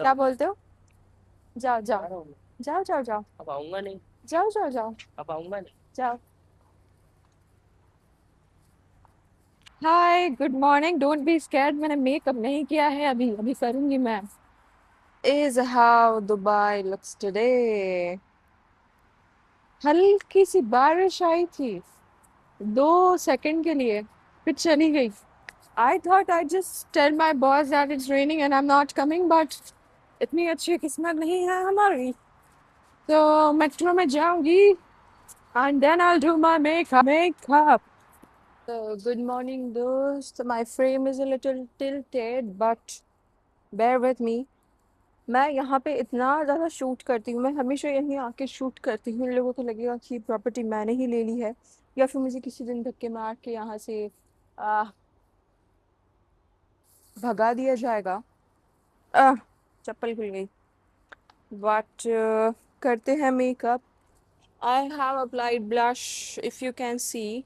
क्या बोलते हो? जाओ जाओ जाओ जाओ जाओ अब आऊंगा नहीं। जाओ जाओ जाओ अब आऊंगा नहीं। जाओ। Hi, good morning. Don't be scared. मैंने मेकअप नहीं किया है, अभी अभी करूंगी मैं। Is how Dubai looks today. हल्की सी बारिश आई थी 2 सेकंड के लिए, फिर चली गई। I thought I just tell my boss that it's raining and I am not coming, but इतनी अच्छी किस्मत नहीं है हमारी। तो मेट्रो में जाऊंगी and then I'll do my makeup. So good morning, दोस्त. My frame is a little tilted, but bear with me. मैं यहाँ पे इतना ज़्यादा शूट करती हूँ, मैं हमेशा यहीं आके शूट करती हूँ। इन लोगों को लगेगा कि प्रॉपर्टी मैंने ही ले ली है, या फिर मुझे किसी दिन धक्के मार के यहाँ से आ, भगा दिया जाएगा। आ, चप्पल खुल गई। बट करते हैं makeup. I have applied blush, if you can see.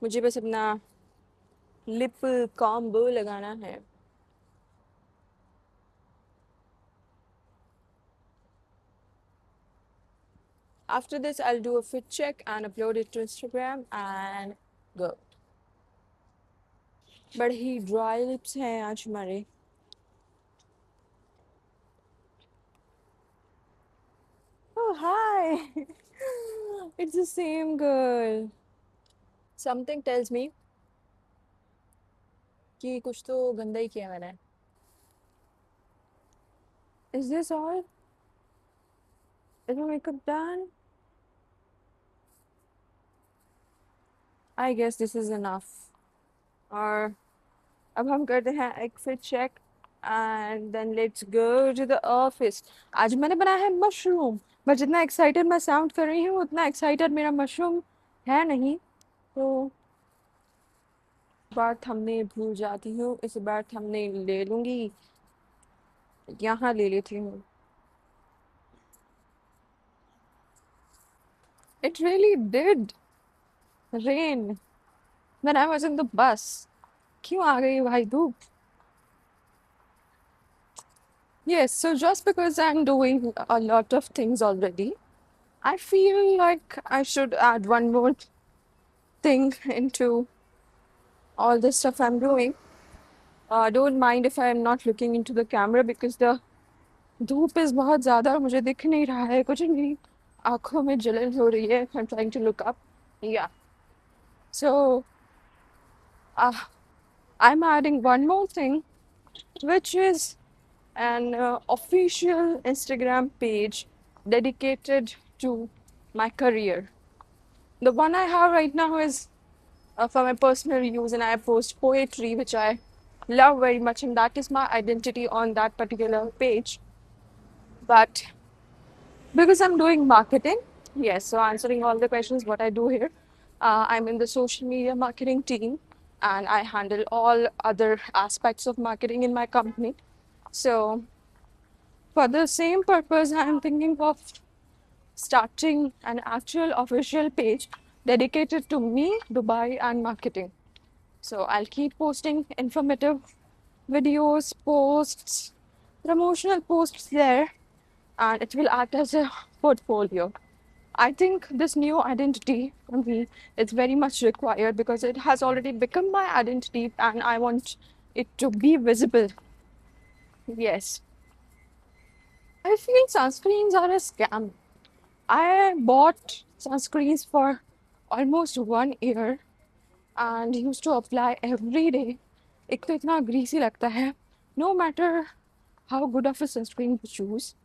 मुझे बस अपना लिप कॉम्बो लगाना है। After this, I'll do a fit check and upload it to Instagram and go. बड़े ही ड्राई लिप्स हैं आज हमारे। Oh, hi! It's the same girl. Something tells me कि कुछ तो गंदा ही किया मैंने। Is this all? Is my makeup done? I guess this is enough. और अब हम करते हैं एक fit check and then let's go to the office. आज मैंने बनाया है मशरूम, बट जितना एक्साइटेड मैं साउंड कर रही हूँ उतना एक्साइटेड मेरा मशरूम है नहीं। तो बार थंबनेल भूल जाती हूँ, इस बार थंबनेल ले लूँगी। यहाँ ले लेती हूँ। It really did rain when I was in the bus. क्यों आ गई भाई धूप? Yes, so just because I'm doing a lot of things already, I feel like I should add one more thing into all the stuff I'm doing. Don't mind if I'm not looking into the camera because the धूप is बहुत ज़्यादा और मुझे दिख नहीं रहा है कुछ नहीं। आँखों में जलन हो रही है। I'm trying to look up. Yeah. So I'm adding one more thing, which is an official Instagram page dedicated to my career. The one I have right now is for my personal use, and I post poetry, which I love very much, and that is my identity on that particular page. But because I'm doing marketing, yes, so answering all the questions, what I do here, I'm in the social media marketing team and I handle all other aspects of marketing in my company. So, for the same purpose, I'm thinking of starting an actual official page dedicated to me, Dubai, and marketing. So I'll keep posting informative videos, posts, promotional posts there, and it will act as a portfolio. I think this new identity for me is very much required because it has already become my identity and I want it to be visible. Yes. I feel sunscreens are a scam. I bought sunscreens for almost 1 year and used to apply every day. एक तो इतना greasy लगता है. No matter how good of a sunscreen you choose.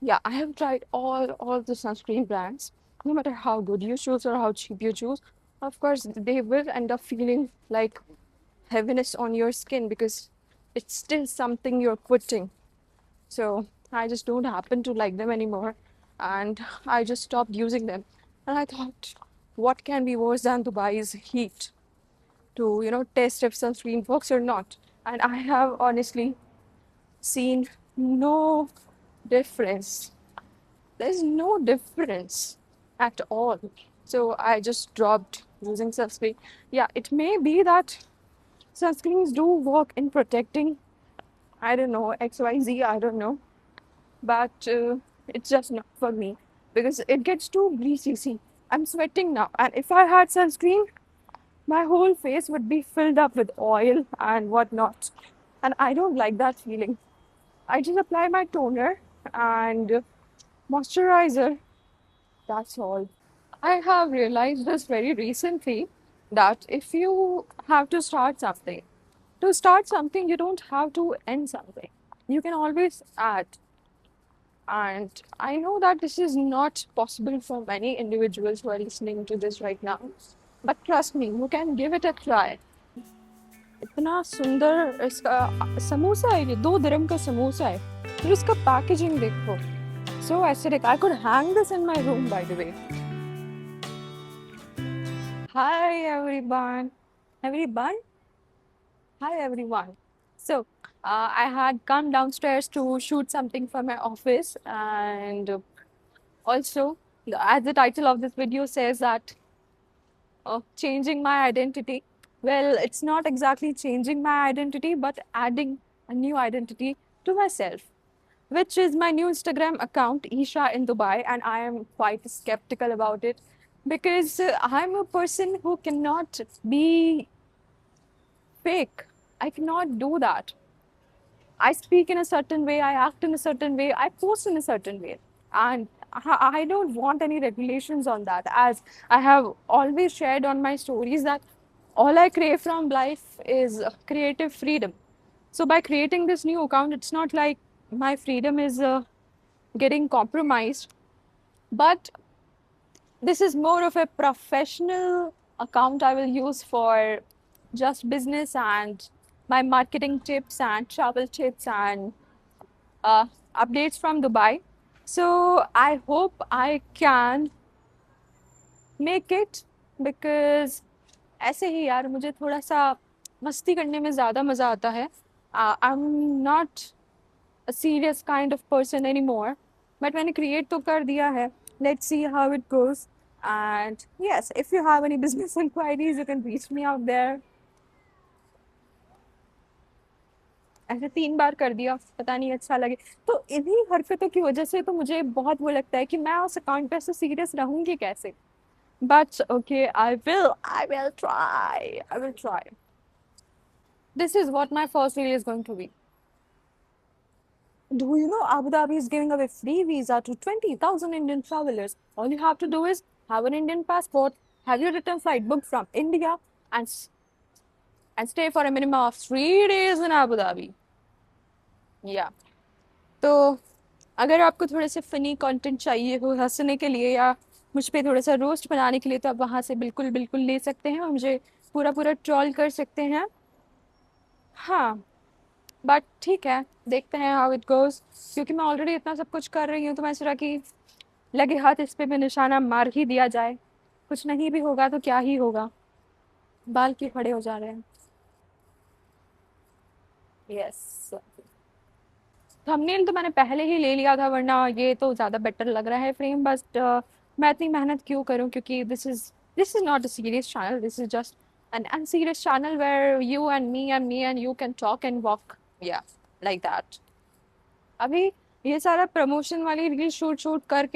Yeah, I have tried all the sunscreen brands. No matter how good you choose or how cheap you choose, of course they will end up feeling like heaviness on your skin because it's still something you're putting. So I just don't happen to like them anymore, and I just stopped using them. And I thought, what can be worse than Dubai's heat to test if sunscreen works or not? And I have honestly seen no difference. There's no difference at all. So I just dropped using sunscreen. Yeah, it may be that sunscreens do work in protecting I don't know, XYZ, I don't know. But it's just not for me because it gets too greasy. See, I'm sweating now, and if I had sunscreen, my whole face would be filled up with oil and whatnot. And I don't like that feeling. I just apply my toner and moisturizer. That's all. I have realized this very recently that if you have to start something, you don't have to end something. You can always add. And I know that this is not possible for many individuals who are listening to this right now. But trust me, you can give it a try. इतना सुंदर इसका समोसा है, ये 2 dirham का समोसा है, फिर इसका packaging देखो. So aesthetic. I could hang this in my room, by the way. Hi everyone. Everyone? Hi everyone. So I had come downstairs to shoot something for my office, and also, as the title of this video says, that changing my identity. Well, it's not exactly changing my identity, but adding a new identity to myself, which is my new Instagram account, Isha in Dubai, and I am quite skeptical about it because I'm a person who cannot be fake. I cannot do that. I speak in a certain way, I act in a certain way, I post in a certain way. And I don't want any regulations on that, as I have always shared on my stories that all I crave from life is creative freedom. So by creating this new account, it's not like my freedom is getting compromised, but this is more of a professional account I will use for just business and my marketing tips and travel tips and uh, updates from Dubai. So I hope I can make it because ऐसे ही यार मुझे थोड़ा सा मस्ती करने में ज़्यादा मज़ा आता है. I'm not a serious kind of person anymore. But मैंने create तो कर दिया है. Let's see how it goes. And yes, if you have any business inquiries, you can reach me out there. ऐसे 3 बार कर दिया, पता नहीं अच्छा लगे. तो इन्हीं हरकतों की वजह से तो मुझे बहुत वो लगता है कि मैं उस अकाउंट पे ऐसे सीरियस रहूंगी कैसे. But okay, I will try. I will try. This is what my first reel is going to be. Do you know Abu Dhabi is giving away free visa to 20,000 Indian travelers? All you have to do is have an Indian passport, have your return flight booked from India, and stay for a minimum of 3 days in Abu Dhabi. Yeah. तो अगर आपको थोड़े से funny content चाहिए हो हंसने के लिए या मुझ पे थोड़ा सा रोस्ट बनाने के लिए, तो आप वहाँ से बिल्कुल बिल्कुल ले सकते हैं और मुझे पूरा पूरा ट्रोल कर सकते हैं. हाँ, बट ठीक है, देखते हैं हाउ इट गोज. क्योंकि मैं ऑलरेडी इतना सब कुछ कर रही हूँ, तो मैं सोचा कि लगे हाथ इस पे भी निशाना मार ही दिया जाए. कुछ नहीं भी होगा तो क्या ही होगा. बाल क्यों खड़े हो जा रहे हैं. यस, थंबनेल तो मैंने पहले ही ले लिया था, वरना ये तो ज़्यादा बेटर लग रहा है फ्रेम. बस मैं इतनी मेहनत क्यों करूँ, क्योंकि this is not a serious channel. This is just an unserious channel where you and me and you can talk and walk. Yeah, like that. अभी ये सारा प्रमोशन वाली रील शूट कर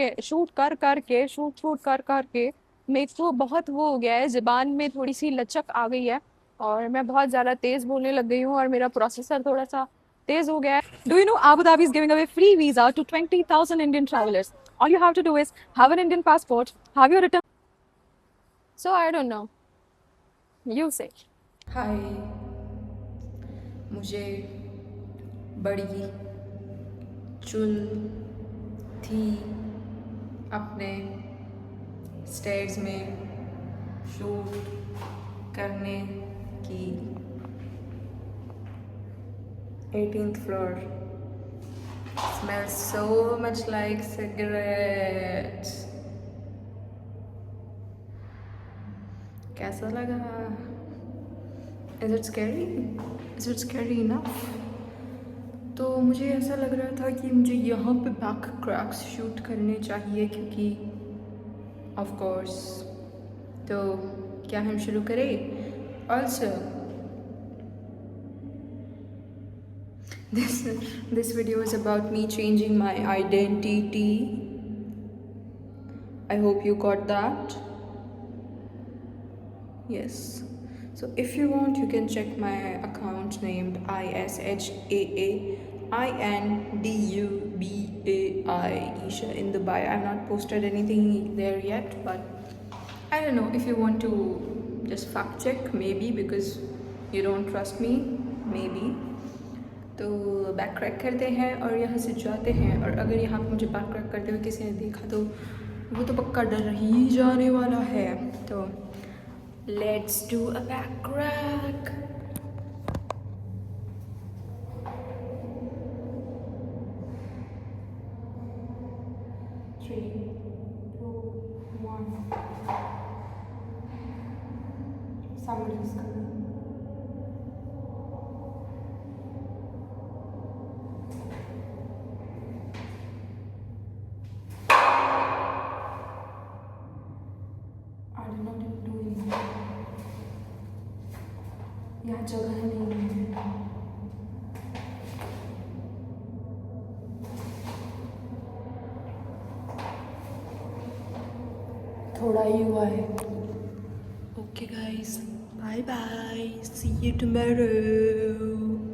करके मेरे को बहुत वो हो गया है, ज़ुबान में थोड़ी सी लचक आ गई है और मैं बहुत ज़्यादा तेज़ बोलने लग गई हूँ और मेरा प्रोसेसर थोड़ा सा तेज़ हो गया है. Do you know Abu Dhabi is giving away free visa to 20,000 Indian travelers? All you have to do is have an Indian passport, have your return. So I don't know. You say. हाय. मुझे बड़ी चुल थी अपने stairs में shoot करने की. 18th floor smells so much like cigarettes. कैसा लगा? Is it scary? Is it scary enough? तो मुझे ऐसा लग रहा था कि मुझे यहाँ पे बैक क्रैक्स शूट करने चाहिए, क्योंकि ऑफ कोर्स. तो क्या हम शुरू करें? Also this this video is about me changing my identity. I hope you got that. Yes. So if you want, you can check my account named ISHAAINDUBAI Isha in the bio. I've not posted anything there yet, but I don't know if you want to just fact check, maybe because you don't trust me, maybe. तो back crack करते हैं और यहाँ से जाते हैं, और अगर यहाँ पे मुझे बैक क्रैक करते हुए किसी ने देखा तो वो तो पक्का डर ही जाने वाला है. तो let's do a back crack. Somebody's coming. I did not do anything. यहाँ जगह नहीं है. थोड़ा ही हुआ है. Okay guys, bye bye, see you tomorrow.